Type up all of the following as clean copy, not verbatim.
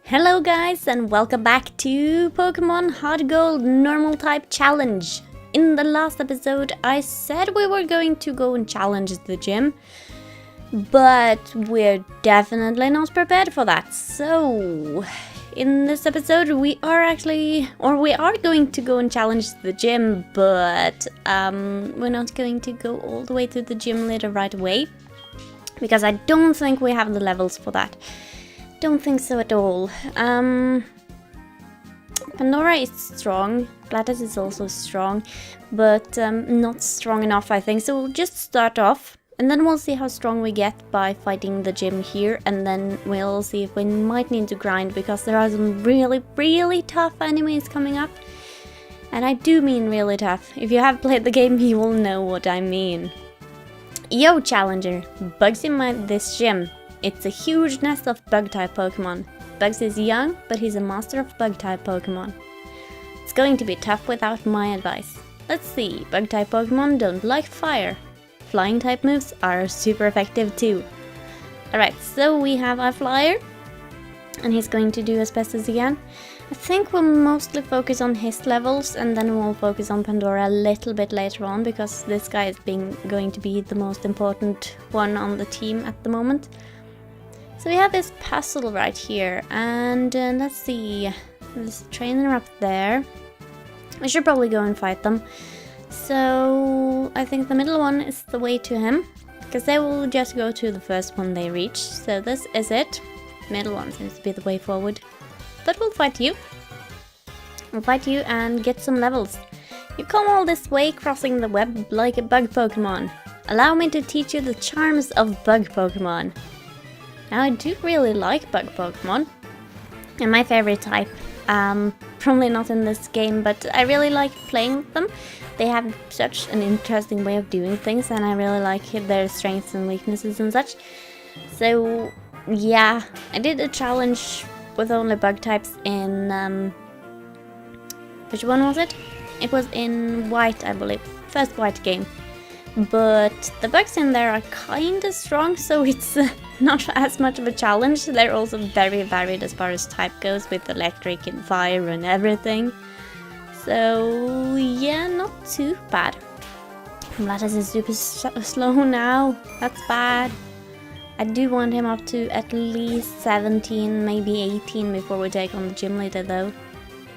Hello guys and welcome back to Pokemon Hard Gold Normal Type Challenge. In the last episode I said we were going to go and challenge the gym, but we're definitely not prepared for that. So in this episode we are going to go and challenge the gym, but we're not going to go all the way to the gym leader right away, because I don't think we have the levels for that. Don't think so at all. Pandora is strong, Gladys is also strong, but not strong enough, I think. So we'll just start off, and then we'll see how strong we get by fighting the gym here, and then we'll see if we might need to grind, because there are some really tough enemies coming up. And I do mean really tough. If you have played the game, you will know what I mean. Yo, Challenger! Bugs in this gym. It's a huge nest of Bug-type Pokemon. Bugs is young, but he's a master of Bug-type Pokemon. It's going to be tough without my advice. Let's see, Bug-type Pokemon don't like fire. Flying-type moves are super effective too. Alright, so we have our Flyer, and he's going to do as best as he can. I think we'll mostly focus on his levels, and then we'll focus on Pandora a little bit later on, because this guy is going to be the most important one on the team at the moment. So we have this puzzle right here, and let's see, there's a trainer up there. We should probably go and fight them. So I think the middle one is the way to him, because they will just go to the first one they reach. So this is it. Middle one seems to be the way forward. But we'll fight you. We'll fight you and get some levels. You come all this way crossing the web like a bug Pokemon. Allow me to teach you the charms of bug Pokemon. Now I do really like bug Pokemon, and my favorite type, probably not in this game, but I really like playing with them. They have such an interesting way of doing things, and I really like their strengths and weaknesses and such. So yeah, I did a challenge with only bug types in, which one was it? It was in White, I believe, first White game. But the bugs in there are kinda strong, so it's not as much of a challenge. They're also very varied as far as type goes, with electric and fire and everything. So yeah, not too bad. Gladys is super slow now. That's bad. I do want him up to at least 17, maybe 18 before we take on the gym leader though.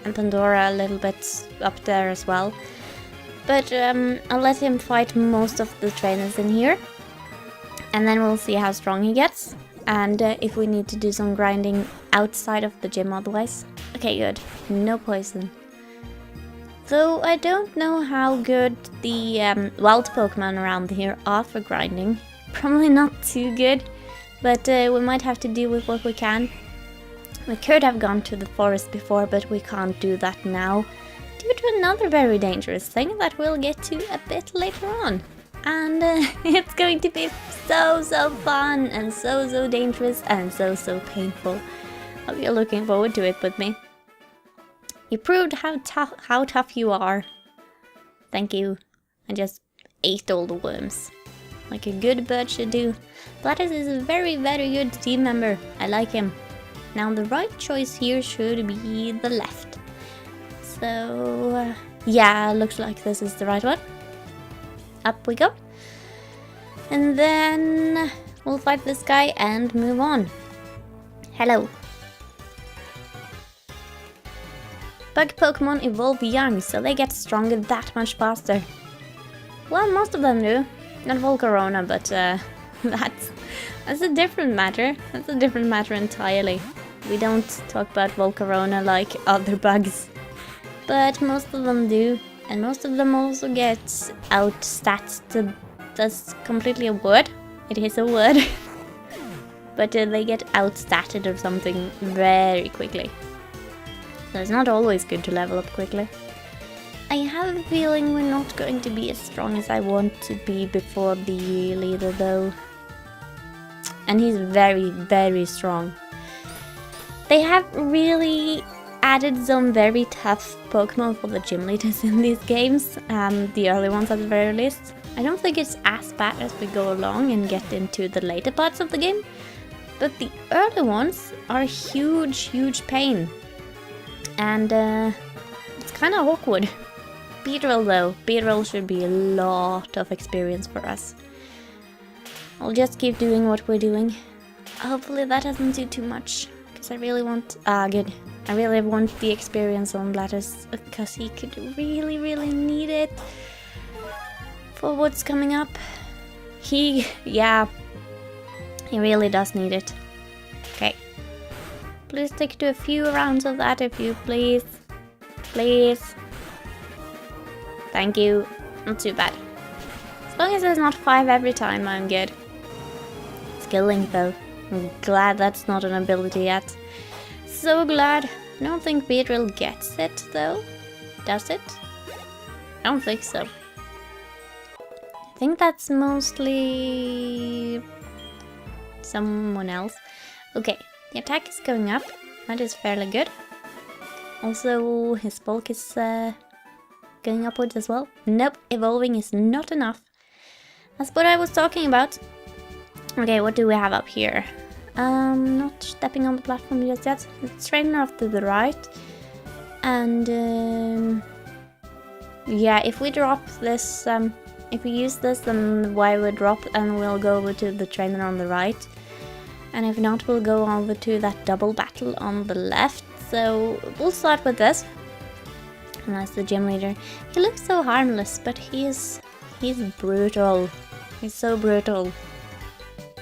And Pandora a little bit up there as well. But I'll let him fight most of the trainers in here, and then we'll see how strong he gets, and if we need to do some grinding outside of the gym otherwise. Okay, good. No poison. Though I don't know how good the wild Pokemon around here are for grinding. Probably not too good, but we might have to deal with what we can. We could have gone to the forest before, but we can't do that now, due to another very dangerous thing that we'll get to a bit later on. And it's going to be so fun, and so dangerous, and so painful. Hope you're looking forward to it with me. You proved how tough you are. Thank you. I just ate all the worms, like a good bird should do. Gladys is a very good team member. I like him. Now the right choice here should be the left. So yeah, looks like this is the right one. Up we go. And then we'll fight this guy and move on. Hello. Bug Pokemon evolve young, so they get stronger that much faster. Well, most of them do. Not Volcarona, but that's a different matter. That's a different matter entirely. We don't talk about Volcarona like other bugs. But most of them do, and most of them also get outstatted. That's completely a word. It is a word. But they get outstatted or something very quickly. So it's not always good to level up quickly. I have a feeling we're not going to be as strong as I want to be before the leader though. And he's very strong. They have really added some very tough Pokemon for the gym leaders in these games, the early ones at the very least. I don't think it's as bad as we go along and get into the later parts of the game, But the early ones are huge pain. And it's kind of awkward. Beedrill though. Beedrill should be a lot of experience for us. I'll just keep doing what we're doing. Hopefully that doesn't do too much. Because I really want... good. I really want the experience on Blatters. Because he could really need it. For what's coming up. Yeah. He really does need it. Okay. Please stick to a few rounds of that if you please. Please. Thank you. Not too bad. As long as there's not 5 every time, I'm good. Skilling though. I'm glad that's not an ability yet. So glad. I don't think Beedrill gets it though. Does it? I don't think so. I think that's mostly someone else. Okay, the attack is going up. That is fairly good. Also, his bulk is going upwards as well. Nope, evolving is not enough. That's what I was talking about. Okay, what do we have up here? Not stepping on the platform just yet. The trainer off to the right. And yeah, if we drop this, if we use this, then the Y will drop and we'll go over to the trainer on the right. And if not, we'll go over to that double battle on the left. So we'll start with this. And that's the gym leader. He looks so harmless, but he's brutal. He's so brutal.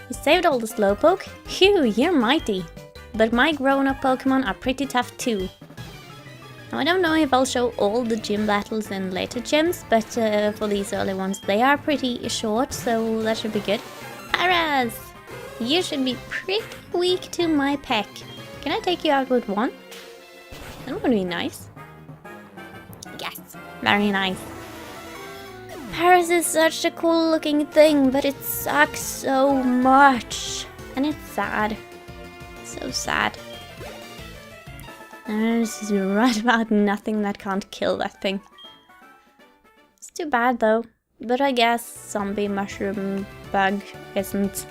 He saved all the Slowpoke. Phew, you're mighty. But my grown-up Pokemon are pretty tough too. Now I don't know if I'll show all the gym battles in later gyms, but for these early ones they are pretty short, so that should be good. Aras! You should be pretty weak to my peck. Can I take you out with one? That would be nice. Yes, very nice. Paris is such a cool looking thing, but it sucks so much. And it's sad. So sad. There's right about nothing that can't kill that thing. It's too bad though. But I guess zombie mushroom bug isn't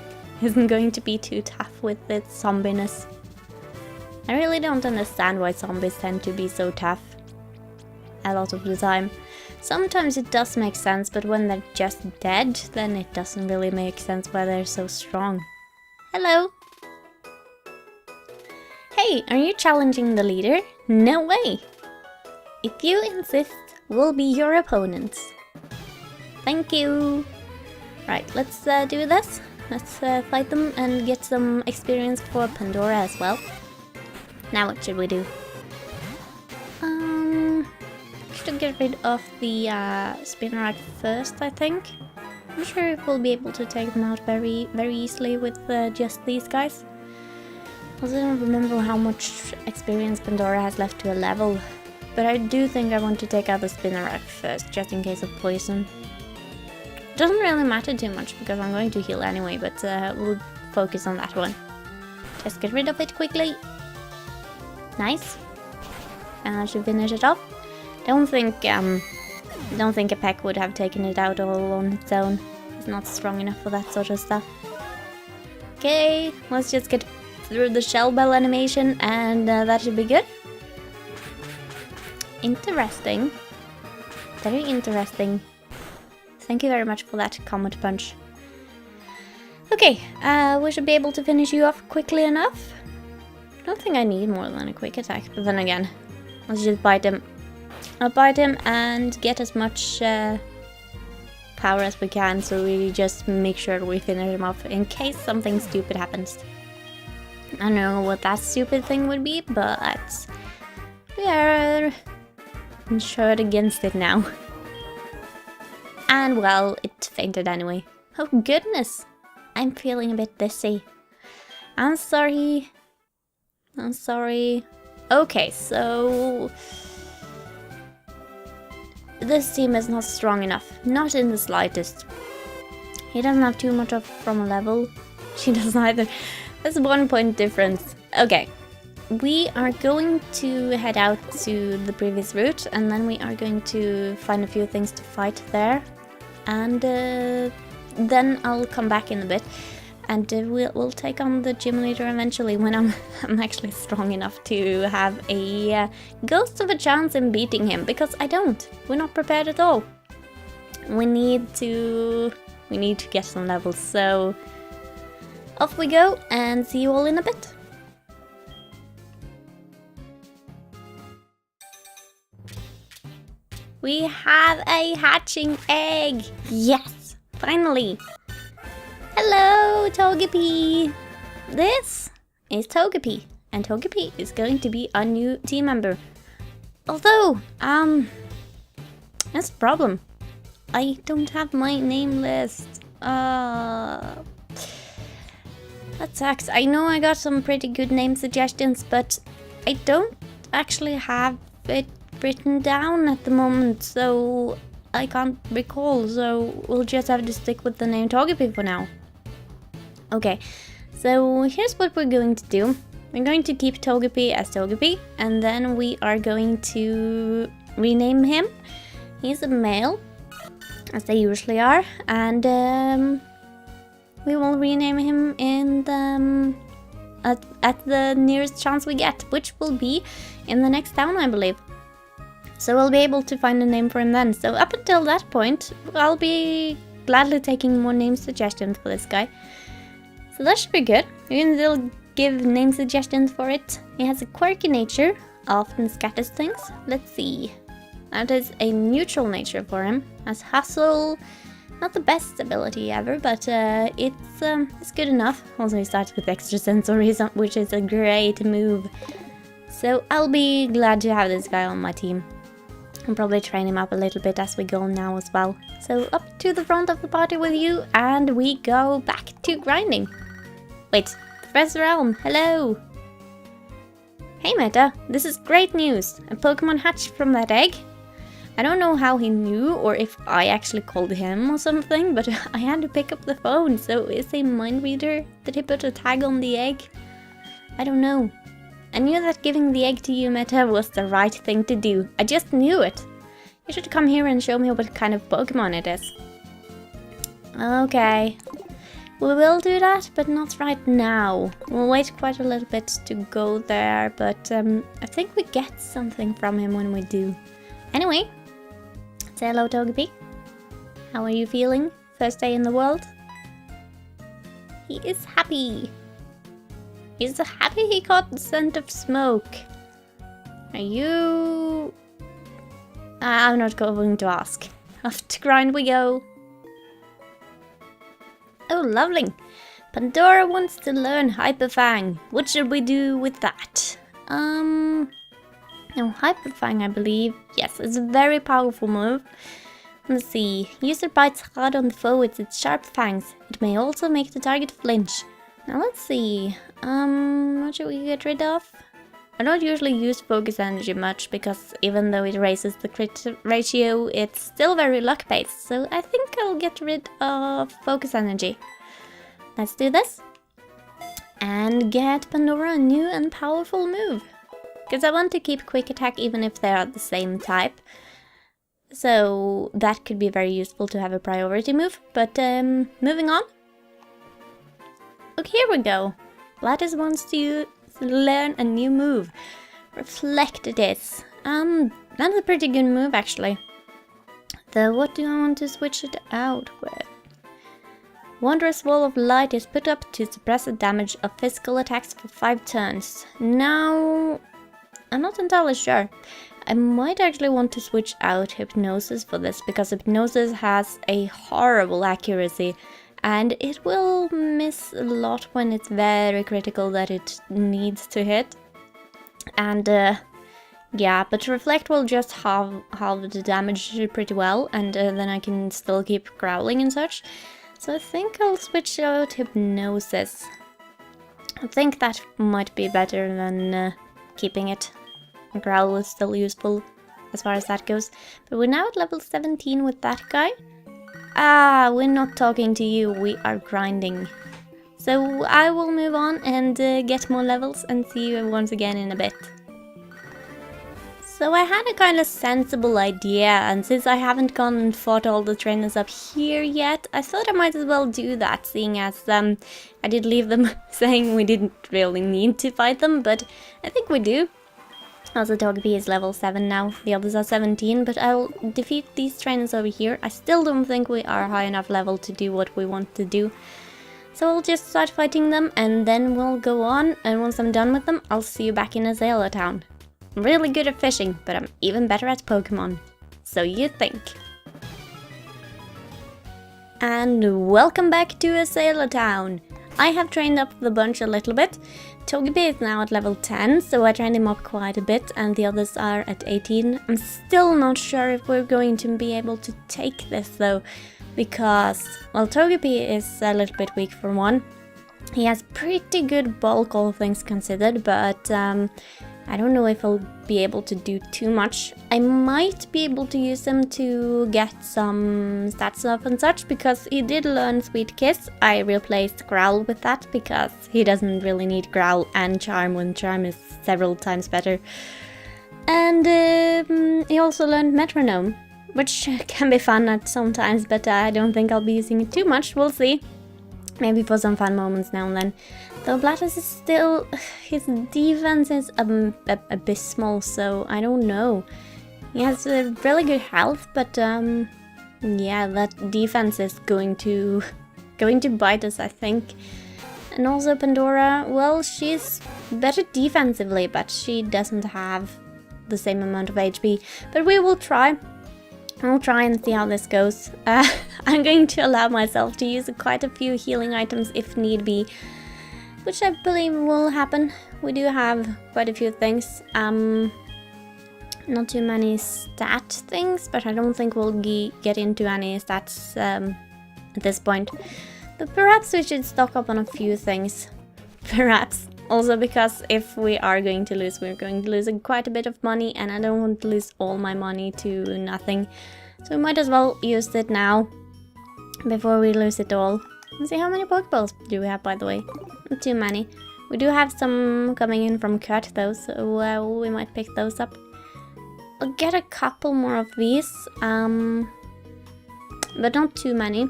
going to be too tough with its zombiness. I really don't understand why zombies tend to be so tough. A lot of the time. Sometimes it does make sense, but when they're just dead, then it doesn't really make sense why they're so strong. Hello! Hey, are you challenging the leader? No way! If you insist, we'll be your opponents. Thank you! Right, let's do this. Let's fight them and get some experience for Pandora as well. Now what should we do? To get rid of the Spinnerack first, I think. I'm not sure if we'll be able to take them out very easily with just these guys. I don't remember how much experience Pandora has left to a level, but I do think I want to take out the Spinnerack first, just in case of poison. It doesn't really matter too much because I'm going to heal anyway, but we'll focus on that one. Just get rid of it quickly. Nice. And I should finish it off. Don't think a peck would have taken it out all on its own. It's not strong enough for that sort of stuff. Okay, let's just get through the shell bell animation and that should be good. Interesting. Very interesting. Thank you very much for that Comet Punch. Okay, we should be able to finish you off quickly enough. I don't think I need more than a quick attack, but then again, let's just bite him. I'll bite him and get as much power as we can, so we just make sure we finish him off in case something stupid happens. I don't know what that stupid thing would be, but we are insured against it now. And well, it fainted anyway. Oh goodness, I'm feeling a bit dizzy. I'm sorry. I'm sorry. Okay, so this team is not strong enough. Not in the slightest. He doesn't have too much of from a level. She doesn't either. That's 1 point difference. Okay. We are going to head out to the previous route, and then we are going to find a few things to fight there. And then I'll come back in a bit. And we'll take on the gym leader eventually when I'm actually strong enough to have a ghost of a chance in beating him, because I don't. We're not prepared at all. We need to get some levels, so off we go and see you all in a bit. We have a hatching egg! Yes! Finally! Hello, Togepi! This is Togepi, and Togepi is going to be our new team member. Although, that's a problem. I don't have my name list. That sucks. I know I got some pretty good name suggestions, but I don't actually have it written down at the moment, so I can't recall, so we'll just have to stick with the name Togepi for now. Okay, so here's what we're going to do. We're going to keep Togepi as Togepi, and then we are going to rename him. He's a male, as they usually are, and we will rename him in the at the nearest chance we get, which will be in the next town, I believe. So we'll be able to find a name for him then. So up until that point, I'll be gladly taking more name suggestions for this guy. So that should be good. You can still give name suggestions for it. He has a quirky nature, often scatters things. Let's see. That is a neutral nature for him. Has hustle, not the best ability ever, but it's good enough. Also, he starts with extra sensory, which is a great move. So I'll be glad to have this guy on my team. I'll probably train him up a little bit as we go now as well. So up to the front of the party with you, and we go back to grinding. Wait, Professor Elm, hello! Hey Meta, this is great news! A Pokemon hatched from that egg. I don't know how he knew, or if I actually called him or something, but I had to pick up the phone, so is he a mind reader? Did he put a tag on the egg? I don't know. I knew that giving the egg to you, Meta, was the right thing to do. I just knew it. You should come here and show me what kind of Pokemon it is. Okay. We will do that, but not right now. We'll wait quite a little bit to go there, but I think we get something from him when we do. Anyway, say hello, Togepi. How are you feeling? First day in the world? He is happy. He's happy he caught the scent of smoke. Are you... I'm not going to ask. Off to grind we go. Oh, lovely. Pandora wants to learn Hyper Fang. What should we do with that? No, Hyper Fang, I believe. Yes, it's a very powerful move. Let's see. User bites hard on the foe with its sharp fangs. It may also make the target flinch. Now let's see. What should we get rid of? I don't usually use focus energy much because even though it raises the crit ratio, it's still very luck based. So I think I'll get rid of focus energy. Let's do this. And get Pandora a new and powerful move. Because I want to keep quick attack even if they are the same type. So that could be very useful to have a priority move. But moving on. Look, here we go. Gladys wants to learn a new move. Reflect it is. That's a pretty good move actually. So what do I want to switch it out with? Wondrous Wall of Light is put up to suppress the damage of physical attacks for 5 turns. Now, I'm not entirely sure. I might actually want to switch out Hypnosis for this because Hypnosis has a horrible accuracy. And it will miss a lot when it's very critical that it needs to hit. And yeah, but Reflect will just halve the damage pretty well. And then I can still keep growling and such. So I think I'll switch out Hypnosis. I think that might be better than keeping it. Growl is still useful as far as that goes. But we're now at level 17 with that guy. Ah, we're not talking to you, we are grinding. So I will move on and get more levels and see you once again in a bit. So I had a kind of sensible idea, and since I haven't gone and fought all the trainers up here yet, I thought I might as well do that, seeing as I did leave them saying we didn't really need to fight them, but I think we do. Also, Togepi is level 7 now, the others are 17, but I'll defeat these trainers over here. I still don't think we are high enough level to do what we want to do. So I'll just start fighting them, and then we'll go on, and once I'm done with them, I'll see you back in Azalea Town. I'm really good at fishing, but I'm even better at Pokémon. So you think. And welcome back to Azalea Town. I have trained up the bunch a little bit. Togepi is now at level 10, so I trained him up quite a bit, and the others are at 18. I'm still not sure if we're going to be able to take this though, because, well, Togepi is a little bit weak for one. He has pretty good bulk, all things considered, but I don't know if I'll be able to do too much. I might be able to use him to get some stats up and such, because he did learn Sweet Kiss. I replaced Growl with that, because he doesn't really need Growl and Charm when Charm is several times better. And he also learned Metronome, which can be fun at sometimes, but I don't think I'll be using it too much. We'll see. Maybe for some fun moments now and then. Though Blatos is still... his defense is abysmal, so I don't know. He has a really good health, but yeah, that defense is going to bite us, I think. And also Pandora, well, she's better defensively, but she doesn't have the same amount of HP. But we will try. I'll try and see how this goes. I'm going to allow myself to use quite a few healing items if need be, which I believe will happen. We do have quite a few things. Not too many stat things, but I don't think we'll get into any stats at this point. But perhaps we should stock up on a few things. Perhaps. Also because if we are going to lose, we're going to lose quite a bit of money, and I don't want to lose all my money to nothing. So we might as well use it now, before we lose it all. Let's see, how many Pokeballs do we have, by the way? Not too many. We do have some coming in from Kurt though, so we might pick those up. I'll get a couple more of these, but not too many.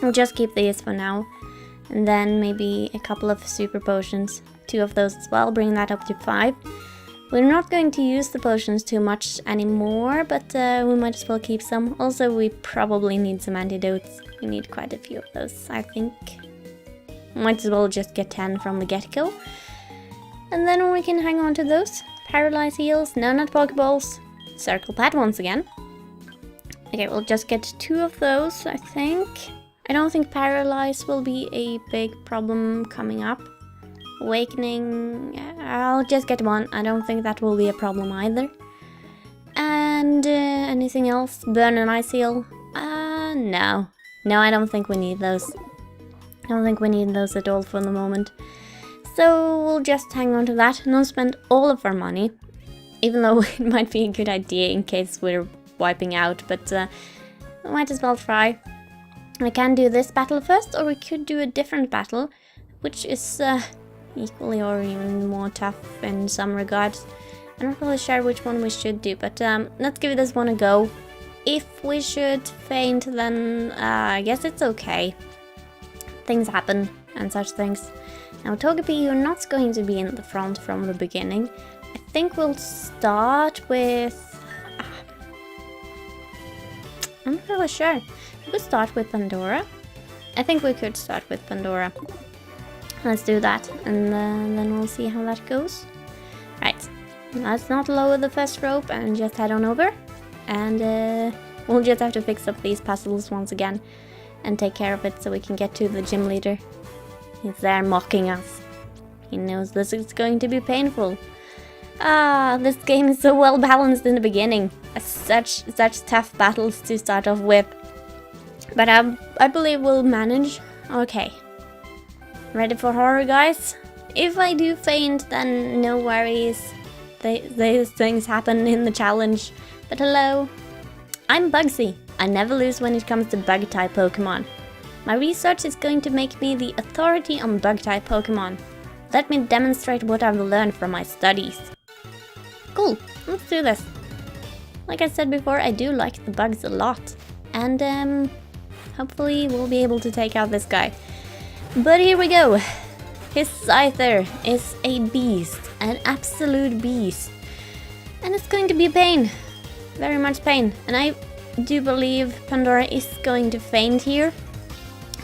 We'll just keep these for now. And then maybe a couple of super potions. 2 of those as well, bring that up to 5. We're not going to use the potions too much anymore, but we might as well keep some. Also, we probably need some antidotes. We need quite a few of those, I think. Might as well just get 10 from the get-go. And then we can hang on to those. Paralyze heals, no, not Pokeballs. Circle Pad once again. Okay, we'll just get 2 of those, I think. I don't think Paralyze will be a big problem coming up. Awakening, I'll just get 1. I don't think that will be a problem either. And anything else? Burn and Ice Heal? No. No, I don't think we need those. I don't think we need those at all for the moment. So we'll just hang on to that and not spend all of our money. Even though it might be a good idea in case we're wiping out, but we might as well try. I can do this battle first, or we could do a different battle, which is equally or even more tough in some regards. I'm not really sure which one we should do, but let's give this one a go. If we should faint, then I guess it's okay. Things happen, and such things. Now Togepi, you're not going to be in the front from the beginning. I think we'll start with... I'm not really sure. We could start with Pandora. I think we could start with Pandora. Let's do that, and then we'll see how that goes. Right, let's not lower the first rope and just head on over. And we'll just have to fix up these puzzles once again and take care of it so we can get to the gym leader. He's there mocking us. He knows this is going to be painful. This game is so well balanced in the beginning. Such tough battles to start off with. But I believe we'll manage. Okay. Ready for horror, guys? If I do faint, then no worries. These things happen in the challenge. But hello. I'm Bugsy. I never lose when it comes to bug-type Pokémon. My research is going to make me the authority on bug-type Pokémon. Let me demonstrate what I've learned from my studies. Cool. Let's do this. Like I said before, I do like the bugs a lot. And hopefully we'll be able to take out this guy. But here we go. His Scyther is a beast. An absolute beast. And it's going to be a pain. Very much pain. And I do believe Pandora is going to faint here.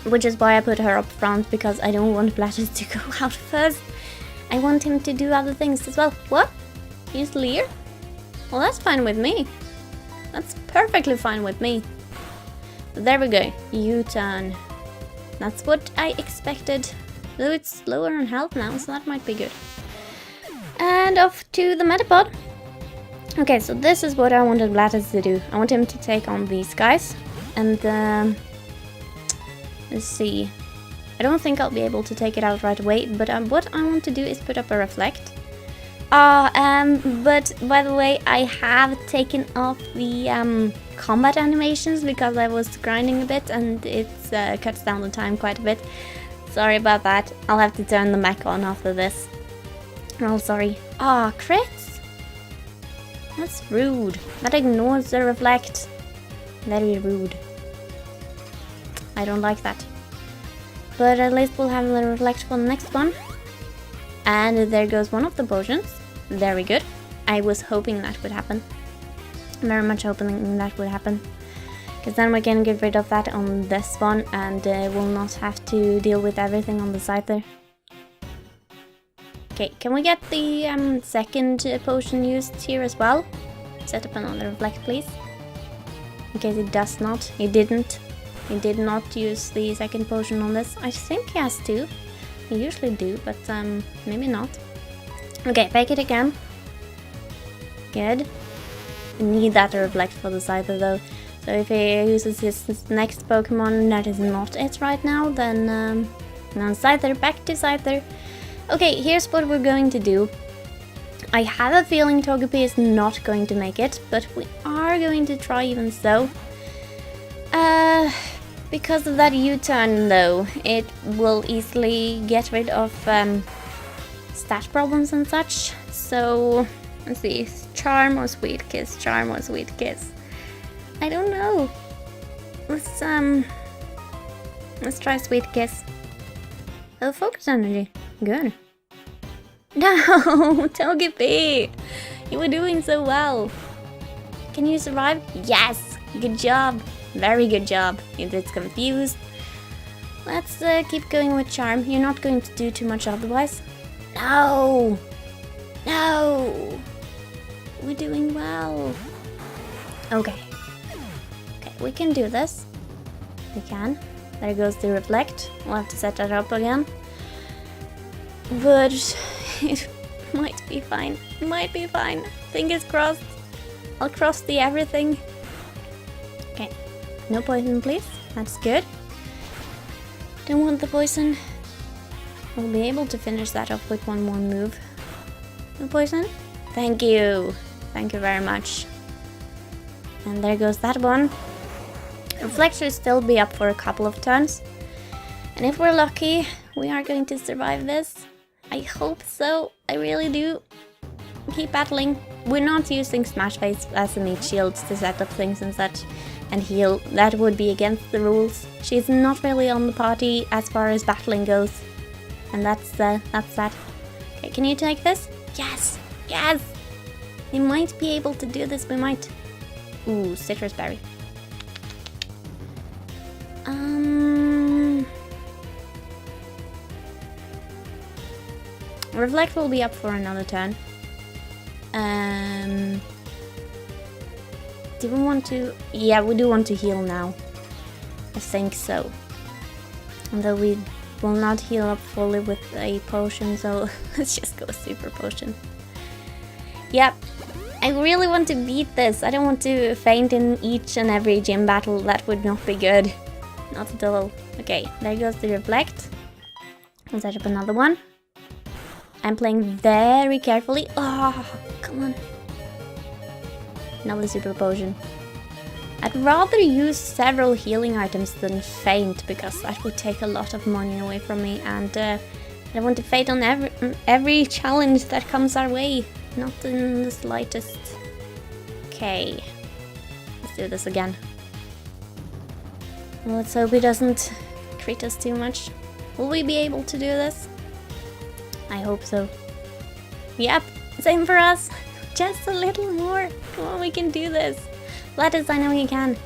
Which is why I put her up front, because I don't want Blattus to go out first. I want him to do other things as well. What? Use Leer? Well, that's fine with me. That's perfectly fine with me. But there we go. U-turn. That's what I expected. Though it's lower on health now, so that might be good. And off to the Metapod. Okay, so this is what I wanted Blattus to do. I want him to take on these guys. And let's see. I don't think I'll be able to take it out right away, but what I want to do is put up a reflect. But by the way, I have taken off the combat animations because I was grinding a bit and it cuts down the time quite a bit. Sorry about that. I'll have to turn the mech on after this. Oh, sorry. Crits? That's rude. That ignores the reflect. Very rude. I don't like that. But at least we'll have the reflect for the next one. And there goes one of the potions. Very good. I was hoping that would happen. Very much hoping that would happen. Because then we can get rid of that on this one. And we'll not have to deal with everything on the side there. Okay, can we get the second potion used here as well? Set up another reflect, please. In case it does not. He didn't. He did not use the second potion on this. I think he has to. He usually do, but maybe not. Okay, bake it again. Good. Need that to reflect for the Scyther though. So if he uses his next Pokemon that is not it right now, then now Scyther, back to Scyther. Okay, here's what we're going to do. I have a feeling Togepi is not going to make it, but we are going to try even so. Because of that U-turn though, it will easily get rid of stat problems and such. So, let's see, Charm or Sweet Kiss, Charm or Sweet Kiss. I don't know. Let's try Sweet Kiss. Oh, Focus Energy, good. No, Togepi! You were doing so well. Can you survive? Yes, good job. Very good job. If it's confused. Let's keep going with Charm. You're not going to do too much otherwise. No! No! We're doing well. Okay. Okay, we can do this. We can. There goes the reflect. We'll have to set that up again. But it might be fine. It might be fine. Fingers crossed. I'll cross the everything. Okay. No poison, please. That's good. Don't want the poison. We'll be able to finish that off with one more move. No poison? Thank you. Thank you very much. And there goes that one. Reflect should still be up for a couple of turns. And if we're lucky, we are going to survive this. I hope so. I really do. Keep battling. We're not using Smash Face as a meat shield to set up things and such. And heal. That would be against the rules. She's not really on the party as far as battling goes. And that's that. Okay, can you take this? Yes! Yes! We might be able to do this, we might. Ooh, Citrus Berry. Reflect will be up for another turn. Do we want to... Yeah, we do want to heal now. I think so. Although we will not heal up fully with a potion, so let's just go Super Potion. Yep. I really want to beat this. I don't want to faint in each and every gym battle. That would not be good. Not at all. Okay, there goes the Reflect. I'll set up another one. I'm playing very carefully. Oh, come on. Another Super Potion. I'd rather use several healing items than faint, because that would take a lot of money away from me, and I want to faint on every challenge that comes our way. Not in the slightest. Okay. Let's do this again. Let's hope he doesn't crit us too much. Will we be able to do this? I hope so. Yep, same for us. Just a little more. Come on, we can do this. Lettuce, I know you can.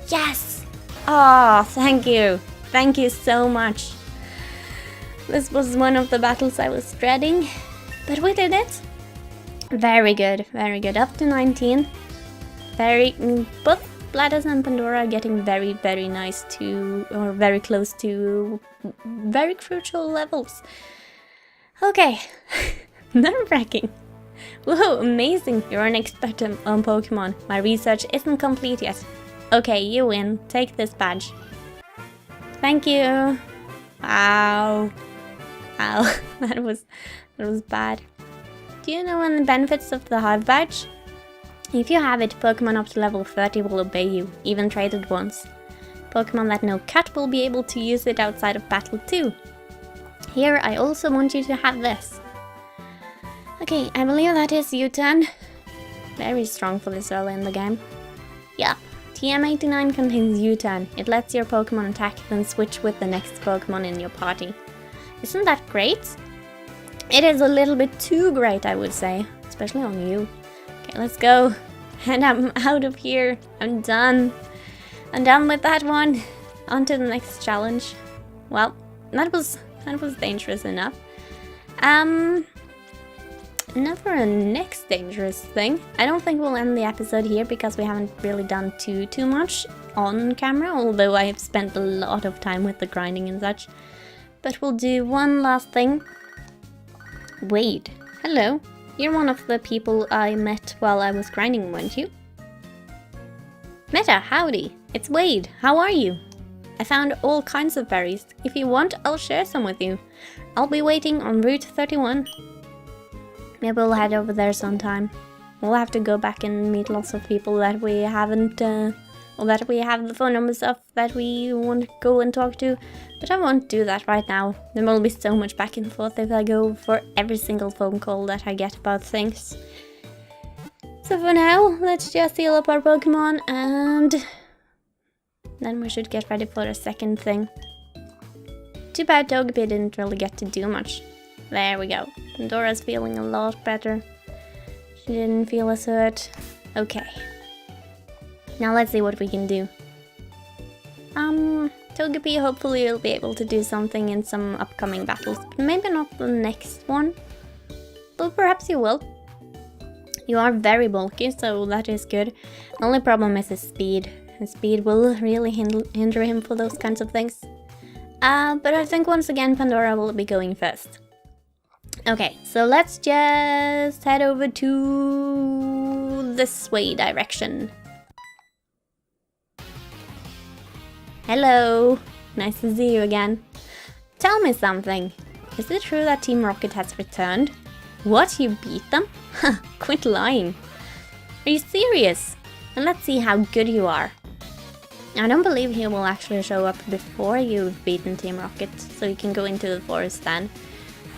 Yes! Oh, thank you. Thank you so much. This was one of the battles I was dreading, but we did it. Very good, very good. Up to 19. Both Gladys and Pandora are getting very, very nice to, or very close to, very crucial levels. Okay, nerve-wracking. Whoa, amazing. You're an expert on Pokemon. My research isn't complete yet. Okay, you win. Take this badge. Thank you. Ow. Ow, that was bad. Do you know any benefits of the Hive badge? If you have it, Pokemon up to level 30 will obey you, even traded once. Pokemon that know Cut will be able to use it outside of battle too. Here, I also want you to have this. Okay, I believe that is U-turn. Very strong for this early in the game. Yeah, TM89 contains U-turn. It lets your Pokemon attack, then switch with the next Pokemon in your party. Isn't that great? It is a little bit too great, I would say. Especially on you. Okay, let's go. And I'm out of here. I'm done. I'm done with that one. On to the next challenge. Well, that was dangerous enough. Now for a next dangerous thing. I don't think we'll end the episode here because we haven't really done too much on camera, although I have spent a lot of time with the grinding and such. But we'll do one last thing. Wade. Hello. You're one of the people I met while I was grinding, weren't you? Meta, howdy. It's Wade. How are you? I found all kinds of berries. If you want, I'll share some with you. I'll be waiting on Route 31. Maybe we'll head over there sometime. We'll have to go back and meet lots of people that we haven't, or that we have the phone numbers of that we want to go and talk to. But I won't do that right now. There will be so much back and forth if I go for every single phone call that I get about things. So for now, let's just heal up our Pokemon and then we should get ready for the second thing. Too bad Togepi didn't really get to do much. There we go. Pandora's feeling a lot better. She didn't feel as hurt. Okay. Now let's see what we can do. Togepi hopefully will be able to do something in some upcoming battles, but maybe not the next one. But perhaps you will. You are very bulky, so that is good. The only problem is his speed. His speed will really hinder him for those kinds of things. But I think once again Pandora will be going first. Okay, so let's just head over to this way direction. Hello, nice to see you again. Tell me something. Is it true that Team Rocket has returned? What, you beat them? Huh, quit lying. Are you serious? And let's see how good you are. I don't believe he will actually show up before you've beaten Team Rocket, so you can go into the forest then.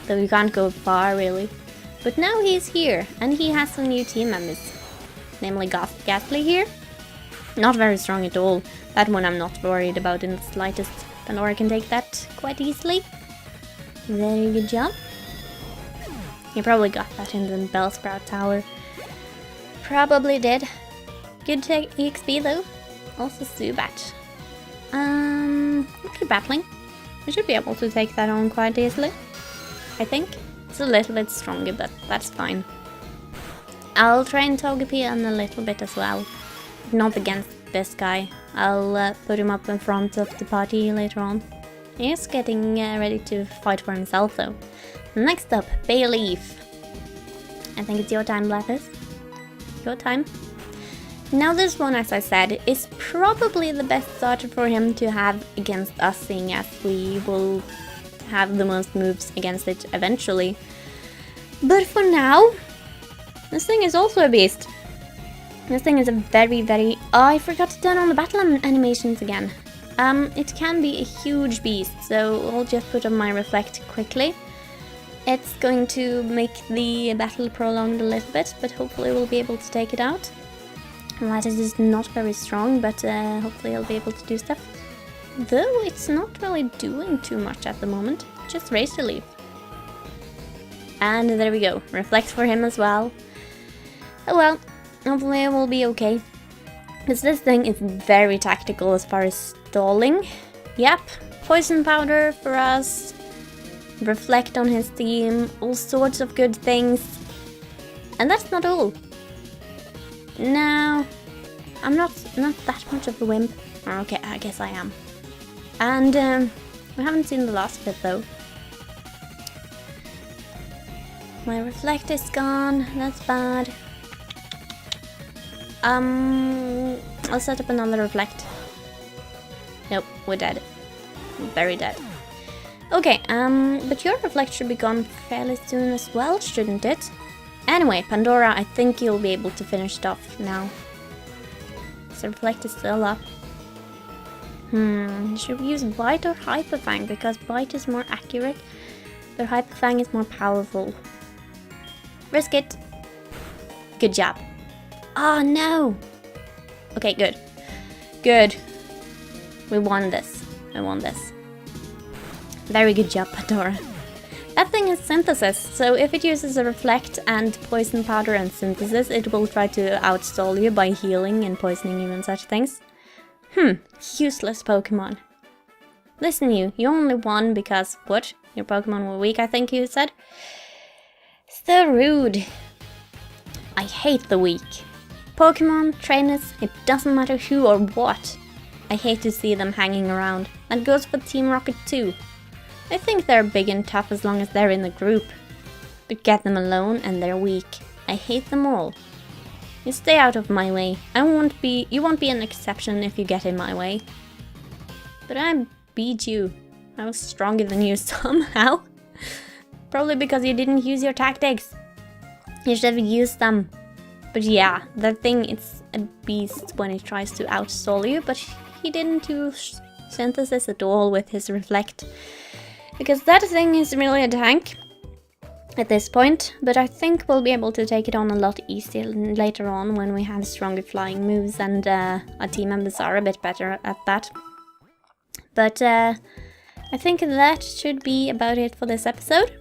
Though you can't go far, really. But now he's here, and he has some new team members. Namely Ghastly here. Not very strong at all. That one I'm not worried about in the slightest. Pandora can take that quite easily. Very good job. You probably got that in the Bellsprout Tower. Probably did. Good EXP though. Also Zubat. We'll keep battling. We should be able to take that on quite easily. I think. It's a little bit stronger, but that's fine. I'll train Togepi a little bit as well. Not against this guy. I'll put him up in front of the party later on. He's getting ready to fight for himself though. Next up, Bayleaf. I think it's your time, Blathers. Your time. Now this one, as I said, is probably the best starter for him to have against us, seeing as we will have the most moves against it eventually. But for now, this thing is also a beast. This thing is a very... Oh, I forgot to turn on the battle animations again. It can be a huge beast, so I'll just put on my reflect quickly. It's going to make the battle prolonged a little bit, but hopefully we'll be able to take it out. Lattice is not very strong, but hopefully I'll be able to do stuff. Though it's not really doing too much at the moment. Just raised a leaf. And there we go. Reflect for him as well. Oh well, hopefully it will be okay. Because this thing is very tactical as far as stalling. Yep, poison powder for us. Reflect on his team. All sorts of good things. And that's not all. No, I'm not that much of a wimp. Okay, I guess I am. And we haven't seen the last of it though. My reflect is gone. That's bad. I'll set up another reflect. Nope, we're dead. We're very dead. Okay, but your reflect should be gone fairly soon as well, shouldn't it? Anyway, Pandora, I think you'll be able to finish it off now. So reflect is still up. Should we use Bite or Hyper Fang? Because Bite is more accurate, but Hyper Fang is more powerful. Risk it. Good job. Oh no! Okay, good. Good. We won this. I won this. Very good job, Pandora. That thing is Synthesis, so if it uses a Reflect and Poison Powder and Synthesis, it will try to outstall you by healing and poisoning you and such things. Useless Pokemon. Listen you only won because, what? Your Pokemon were weak, I think you said? So rude. I hate the weak. Pokemon, trainers, it doesn't matter who or what. I hate to see them hanging around. That goes for Team Rocket too. I think they're big and tough as long as they're in the group. But get them alone and they're weak. I hate them all. You stay out of my way. You won't be an exception if you get in my way. But I beat you. I was stronger than you somehow. Probably because you didn't use your tactics. You should have used them. But yeah, that thing, it's a beast when it tries to outstall you, but he didn't use Synthesis at all with his Reflect. Because that thing is really a tank at this point, but I think we'll be able to take it on a lot easier later on when we have stronger flying moves and our team members are a bit better at that. But I think that should be about it for this episode.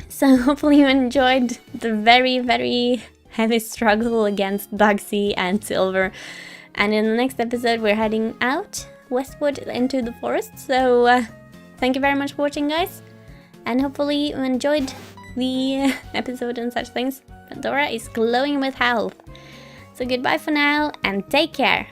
So hopefully you enjoyed the very, very heavy struggle against Bugsy and Silver. And in the next episode we're heading out westward into the forest. So thank you very much for watching, guys. And hopefully you enjoyed the episode and such things. Pandora is glowing with health. So goodbye for now and take care.